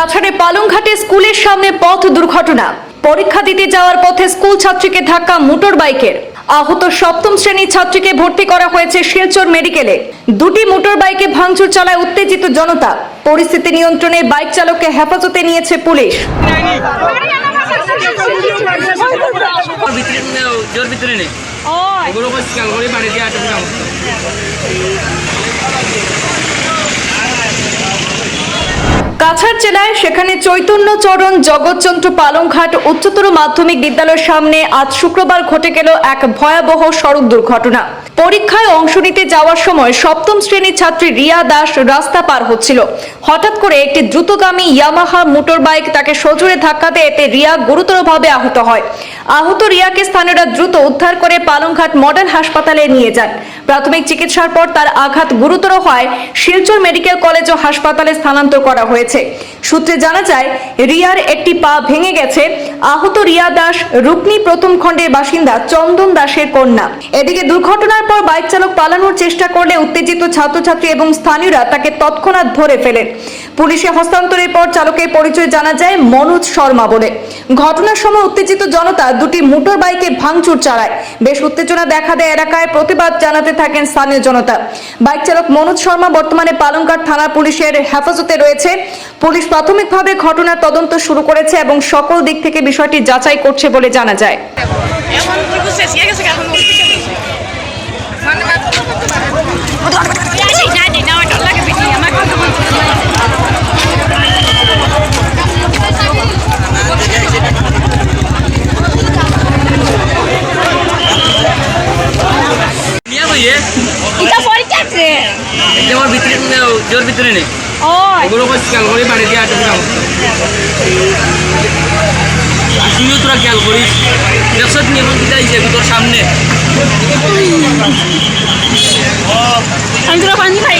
কাছাড়ে পালংঘাটে স্কুলের সামনে পথ দুর্ঘটনা। পরীক্ষা দিতে যাওয়ার পথে স্কুল ছাত্রীকে ধাক্কা মোটর বাইকের। আহত সপ্তম শ্রেণীর ছাত্রীকে ভর্তি করা হয়েছে শিলচর মেডিকেলে। দুটি মোটর বাইকে ভাঙচুর চালায় উত্তেজিত জনতা। পরিস্থিতি নিয়ন্ত্রণে বাইক চালককে হেফাজতে নিয়েছে পুলিশ। কাছাড় জেলায় সেখানে চৈতন্য চরণ জগৎচন্দ্র পালংঘাট উচ্চতর মাধ্যমিক বিদ্যালয়ের সামনে আজ শুক্রবার ঘটে গেল এক ভয়াবহ সড়ক দুর্ঘটনা। পরীক্ষায় অংশ নিতে যাওয়ার সময় সপ্তম শ্রেণীর ছাত্রী রিয়া দাস রাস্তা পার হচ্ছিল। হঠাৎ করে একটি দ্রুতগামী ইয়ামাহা মোটর বাইক তাকে সজোরে ধাক্কা দেয়, এতে রিয়া গুরুতরভাবে আহত হয়। আহত রিয়াকে স্থানীয়রা দ্রুত উদ্ধার করে পালংঘাট মডেল হাসপাতালে নিয়ে যান। প্রাথমিক চিকিৎসার পর তার আঘাত গুরুতর হয় শিলচর মেডিকেল কলেজ ও হাসপাতালে স্থানান্তর করা হয়েছে। সূত্রে জানা যায়, রিয়ার একটি পা ভেঙে গেছে। আহত রিয়া দাস রুকনি প্রথম খণ্ডের বাসিন্দা চন্দন দাসের কন্যা। এদিকে দুর্ঘটনার পর বাইক চালক পালানোর চেষ্টা করলে উত্তেজিত ছাত্রছাত্রী এবং স্থানীয়রা তাকে তৎক্ষণাৎ ধরে ফেলেন। পুলিশে হস্তান্তরের পর চালকের পরিচয় জানা যায় মনোজ শর্মা বলে। ঘটনার সময় উত্তেজিত জনতা দুটি মোটর বাইকে ভাঙচুর চালায়। বেশ উত্তেজনা দেখা দেয় এলাকায়। প্রতিবাদ জানাতে থাকেন স্থানীয় জনতা। বাইক চালক মনোজ শর্মা বর্তমানে পালংঘাট থানা পুলিশের হেফাজতে রয়েছে। পুলিশ প্রাথমিকভাবে ঘটনার তদন্ত শুরু করেছে এবং সকল দিক থেকে বিষয়টি যাচাই করছে বলে জানা যায়। জোর ভিতরে নেই ওগুলো খেয়াল করি বাড়ি দিয়ে আটকে তুইও তোরা খেয়াল করিস দেখছ নিয়ম দিতে তোর সামনে আমি তোরা পানি খাই